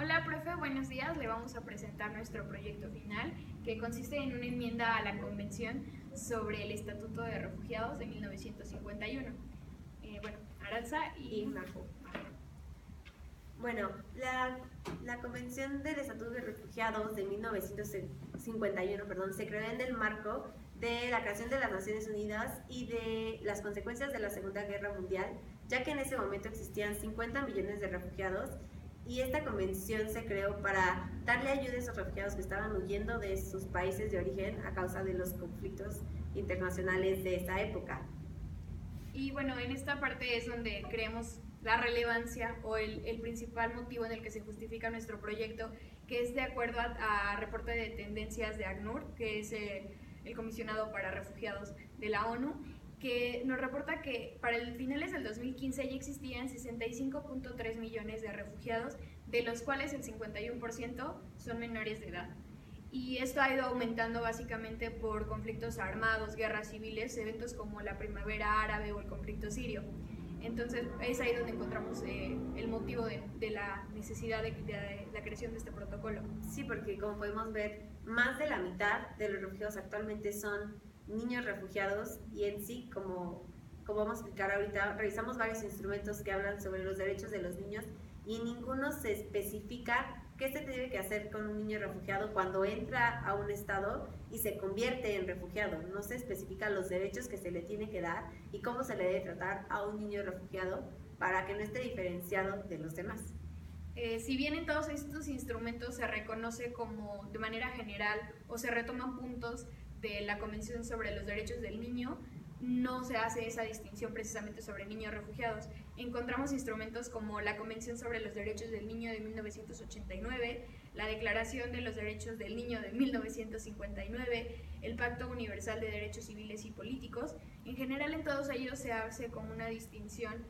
Hola, profe, buenos días. Le vamos a presentar nuestro proyecto final, que consiste en una enmienda a la Convención sobre el Estatuto de Refugiados de 1951. Bueno, Aranza y Majo. Bueno, la Convención del Estatuto de Refugiados de 1951, se creó en el marco de la creación de las Naciones Unidas y de las consecuencias de la Segunda Guerra Mundial, ya que en ese momento existían 50 millones de refugiados, y esta convención se creó para darle ayuda a esos refugiados que estaban huyendo de sus países de origen a causa de los conflictos internacionales de esa época. Y bueno, en esta parte es donde creemos la relevancia o el principal motivo en el que se justifica nuestro proyecto, que es de acuerdo a reporte de tendencias de ACNUR, que es el comisionado para refugiados de la ONU, que nos reporta que para el finales del 2015 ya existían 65.3 millones de refugiados, de los cuales el 51% son menores de edad. Y esto ha ido aumentando básicamente por conflictos armados, guerras civiles, eventos como la primavera árabe o el conflicto sirio. Entonces es ahí donde encontramos el motivo de la necesidad de la creación de este protocolo. Sí, porque como podemos ver, más de la mitad de los refugiados actualmente son niños refugiados, y en sí, como vamos a explicar ahorita, revisamos varios instrumentos que hablan sobre los derechos de los niños, y ninguno se especifica qué se debe que hacer con un niño refugiado cuando entra a un estado y se convierte en refugiado. No se especifican los derechos que se le tiene que dar y cómo se le debe tratar a un niño refugiado para que no esté diferenciado de los demás. Si bien en todos estos instrumentos se reconoce como de manera general o se retoman puntos de la Convención sobre los Derechos del Niño, no se hace esa distinción precisamente sobre niños refugiados. Encontramos instrumentos como la Convención sobre los Derechos del Niño de 1989, la Declaración de los Derechos del Niño de 1959, el Pacto Universal de Derechos Civiles y Políticos. En general, en todos ellos se hace como una distinción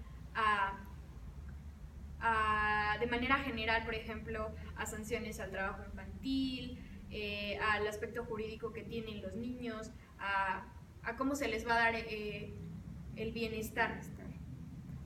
de manera general, por ejemplo, a sanciones al trabajo infantil, al aspecto jurídico que tienen los niños, a cómo se les va a dar el bienestar.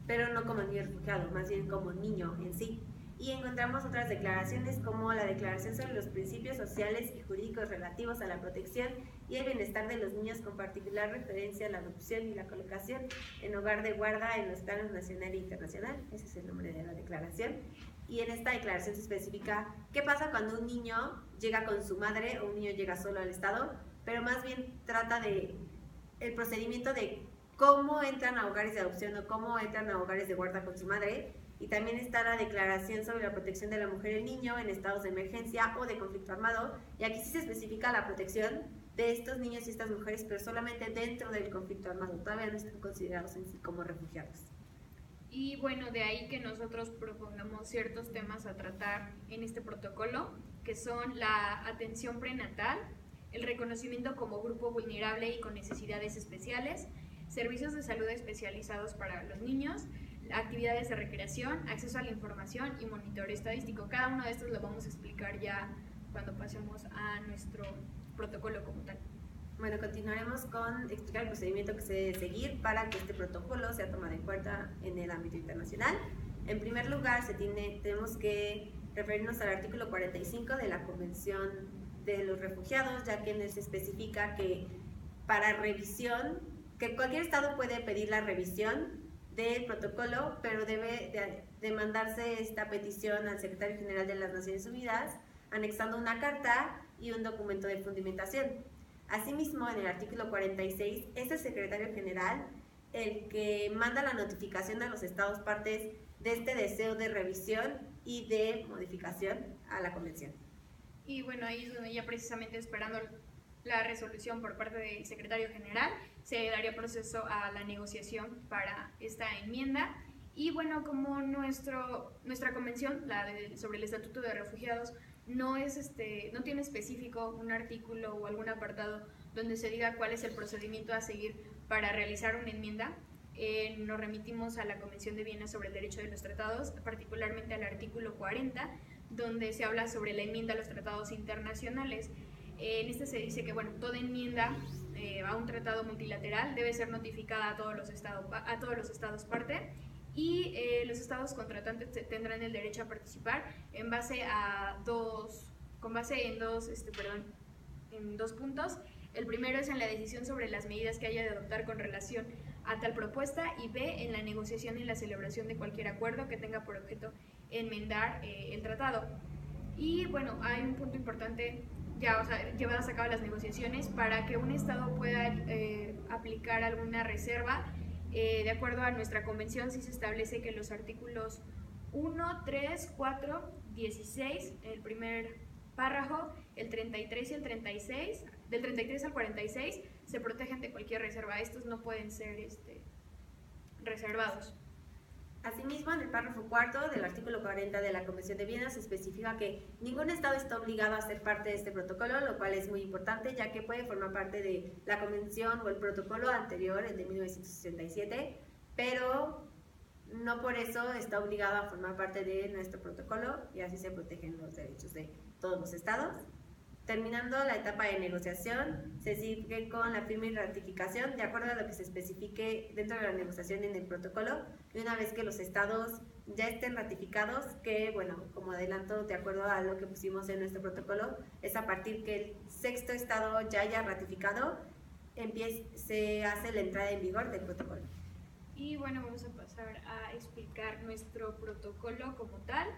Pero no como niño refugiado, más bien como niño en sí. Y encontramos otras declaraciones como la Declaración sobre los Principios Sociales y Jurídicos relativos a la protección y el bienestar de los niños, con particular referencia a la adopción y la colocación en hogar de guarda en los planos nacional e internacional. Ese es el nombre de la declaración. Y en esta declaración se especifica qué pasa cuando un niño llega con su madre o un niño llega solo al estado, pero más bien trata de el procedimiento de cómo entran a hogares de adopción o cómo entran a hogares de guarda con su madre. Y también está la Declaración sobre la Protección de la Mujer y el Niño en estados de emergencia o de conflicto armado, y aquí sí se especifica la protección de estos niños y estas mujeres, pero solamente dentro del conflicto armado, todavía no están considerados en sí como refugiados. Y bueno, de ahí que nosotros propongamos ciertos temas a tratar en este protocolo, que son la atención prenatal, el reconocimiento como grupo vulnerable y con necesidades especiales, servicios de salud especializados para los niños, actividades de recreación, acceso a la información y monitoreo estadístico. Cada uno de estos lo vamos a explicar ya cuando pasemos a nuestro protocolo como tal. Bueno, continuaremos con explicar el procedimiento que se debe seguir para que este protocolo sea tomado en cuenta en el ámbito internacional. En primer lugar, tenemos que referirnos al artículo 45 de la Convención de los Refugiados, ya que en él se especifica que para revisión, que cualquier estado puede pedir la revisión del protocolo, pero debe de mandarse esta petición al Secretario General de las Naciones Unidas, anexando una carta y un documento de fundamentación. Asimismo, en el artículo 46, es el Secretario General el que manda la notificación a los estados partes de este deseo de revisión y de modificación a la Convención. Y bueno, ahí es donde ya precisamente esperando la resolución por parte del secretario general, se daría proceso a la negociación para esta enmienda. Y bueno, como nuestra convención, sobre el Estatuto de Refugiados, no tiene específico un artículo o algún apartado donde se diga cuál es el procedimiento a seguir para realizar una enmienda, nos remitimos a la Convención de Viena sobre el Derecho de los Tratados, particularmente al artículo 40, donde se habla sobre la enmienda a los tratados internacionales. En este se dice que toda enmienda a un tratado multilateral debe ser notificada a todos los estados parte y los estados contratantes tendrán el derecho a participar en base en dos puntos. El primero es en la decisión sobre las medidas que haya de adoptar con relación a tal propuesta, y B, en la negociación y la celebración de cualquier acuerdo que tenga por objeto enmendar el tratado. Y bueno, hay un punto importante ya, llevadas a cabo las negociaciones, para que un estado pueda aplicar alguna reserva. De acuerdo a nuestra convención, sí se establece que los artículos 1, 3, 4, 16, el primer párrafo, el 33 y el 36, del 33 al 46, se protegen de cualquier reserva. Estos no pueden ser reservados. Asimismo, en el párrafo cuarto del artículo 40 de la Convención de Viena se especifica que ningún Estado está obligado a ser parte de este protocolo, lo cual es muy importante, ya que puede formar parte de la Convención o el protocolo anterior, el de 1967, pero no por eso está obligado a formar parte de nuestro protocolo, y así se protegen los derechos de todos los Estados. Terminando la etapa de negociación, se sigue con la firma y ratificación de acuerdo a lo que se especifique dentro de la negociación en el protocolo, y una vez que los estados ya estén ratificados, que bueno, como adelanto, de acuerdo a lo que pusimos en nuestro protocolo, es a partir que el sexto estado ya haya ratificado, se hace la entrada en vigor del protocolo. Y bueno, vamos a pasar a explicar nuestro protocolo como tal.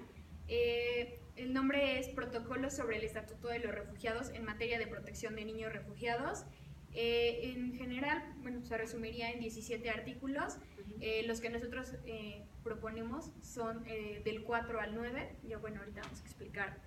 El nombre es Protocolo sobre el Estatuto de los Refugiados en materia de protección de niños refugiados. En general, bueno, se resumiría en 17 artículos. Los que nosotros proponemos son del 4 al 9. Y bueno, ahorita vamos a explicar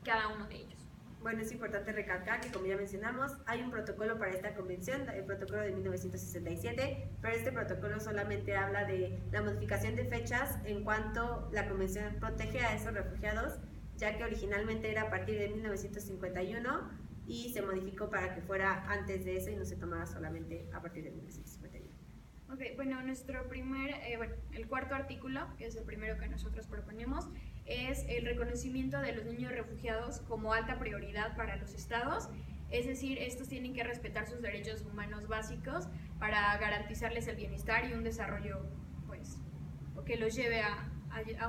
cada uno de ellos. Bueno, es importante recalcar que, como ya mencionamos, hay un protocolo para esta convención, el protocolo de 1967, pero este protocolo solamente habla de la modificación de fechas en cuanto la convención protege a esos refugiados, ya que originalmente era a partir de 1951 y se modificó para que fuera antes de eso y no se tomara solamente a partir de 1951. Ok, bueno, el cuarto artículo, que es el primero que nosotros proponemos, es el reconocimiento de los niños refugiados como alta prioridad para los estados. Es decir, estos tienen que respetar sus derechos humanos básicos para garantizarles el bienestar y un desarrollo, pues, que los lleve a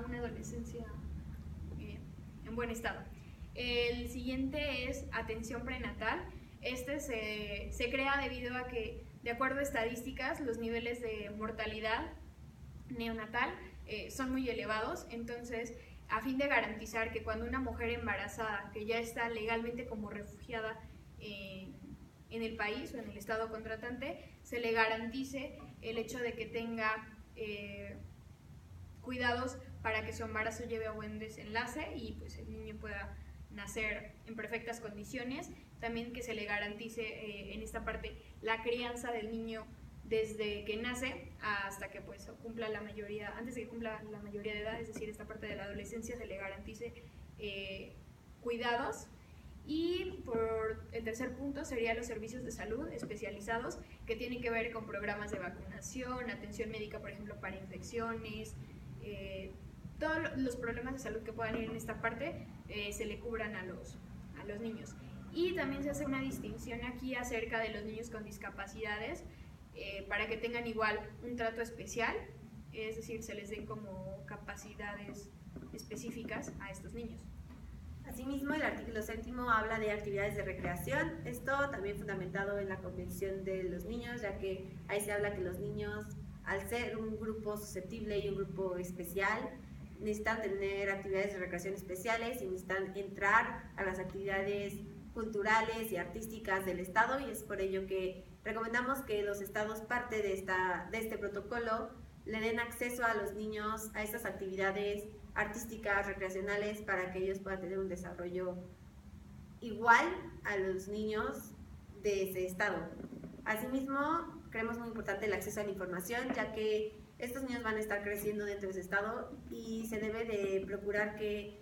una adolescencia en buen estado. El siguiente es atención prenatal. Este se crea debido a que, de acuerdo a estadísticas, los niveles de mortalidad neonatal son muy elevados. Entonces, a fin de garantizar que cuando una mujer embarazada, que ya está legalmente como refugiada en el país o en el estado contratante, se le garantice el hecho de que tenga cuidados para que su embarazo lleve a buen desenlace y pues el niño pueda nacer en perfectas condiciones. También que se le garantice en esta parte la crianza del niño desde que nace hasta que pues cumpla la mayoría, antes de que cumpla la mayoría de edad, es decir, esta parte de la adolescencia, se le garantice cuidados. Y por el tercer punto serían los servicios de salud especializados que tienen que ver con programas de vacunación, atención médica, por ejemplo, para infecciones, todos los problemas de salud que puedan ir en esta parte se le cubran a los niños. Y también se hace una distinción aquí acerca de los niños con discapacidades, para que tengan igual un trato especial, es decir, se les den como capacidades específicas a estos niños. Asimismo, el artículo 7 habla de actividades de recreación, esto también fundamentado en la Convención de los Niños, ya que ahí se habla que los niños, al ser un grupo susceptible y un grupo especial, necesitan tener actividades de recreación especiales y necesitan entrar a las actividades culturales y artísticas del Estado, y es por ello que recomendamos que los Estados, parte de este protocolo, le den acceso a los niños a estas actividades artísticas, recreacionales, para que ellos puedan tener un desarrollo igual a los niños de ese Estado. Asimismo, creemos muy importante el acceso a la información, ya que estos niños van a estar creciendo dentro de ese Estado y se debe de procurar que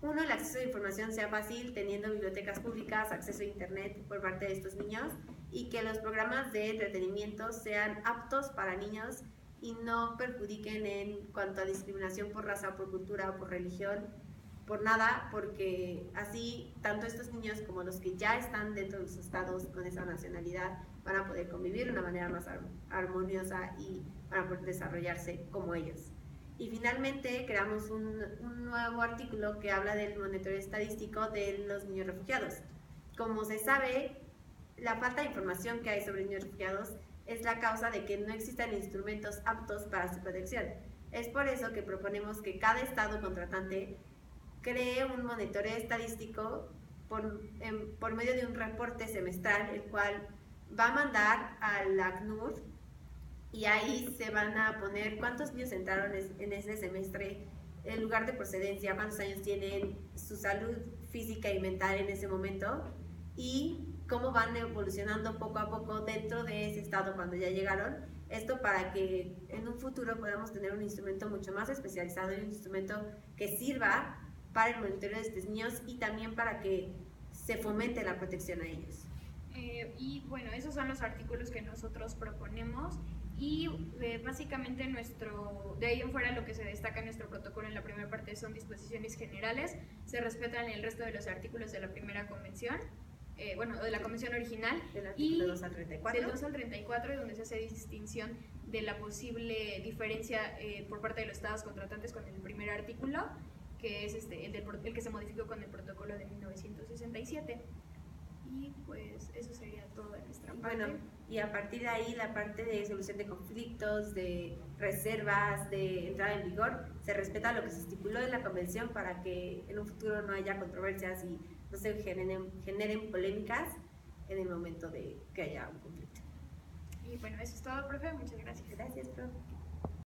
el acceso a la información sea fácil, teniendo bibliotecas públicas, acceso a internet por parte de estos niños, y que los programas de entretenimiento sean aptos para niños y no perjudiquen en cuanto a discriminación por raza, por cultura o por religión, por nada, porque así tanto estos niños como los que ya están dentro de los estados con esa nacionalidad van a poder convivir de una manera más armoniosa y van a poder desarrollarse como ellos. Y finalmente creamos un nuevo artículo que habla del monitoreo estadístico de los niños refugiados. Como se sabe, la falta de información que hay sobre niños refugiados es la causa de que no existan instrumentos aptos para su protección. Es por eso que proponemos que cada estado contratante cree un monitoreo estadístico por medio de un reporte semestral, el cual va a mandar al ACNUR, y ahí se van a poner cuántos niños entraron en ese semestre, el lugar de procedencia, cuántos años tienen, su salud física y mental en ese momento, y cómo van evolucionando poco a poco dentro de ese estado cuando ya llegaron. Esto para que en un futuro podamos tener un instrumento mucho más especializado y un instrumento que sirva para el monitoreo de estos niños y también para que se fomente la protección a ellos. Y bueno, esos son los artículos que nosotros proponemos. Y básicamente de ahí en fuera lo que se destaca en nuestro protocolo en la primera parte son disposiciones generales, se respetan el resto de los artículos de la primera convención, de la convención original, del artículo 2 al 34. Del 2 al 34, donde se hace distinción de la posible diferencia por parte de los estados contratantes con el primer artículo, que es el que se modificó con el protocolo de 1967. Y pues eso sería todo de nuestra parte. Bueno, y a partir de ahí la parte de solución de conflictos, de reservas, de entrada en vigor, se respeta lo que se estipuló en la convención para que en un futuro no haya controversias y no se generen polémicas en el momento de que haya un conflicto. Y bueno, eso es todo, profe. Muchas gracias. Gracias, profe.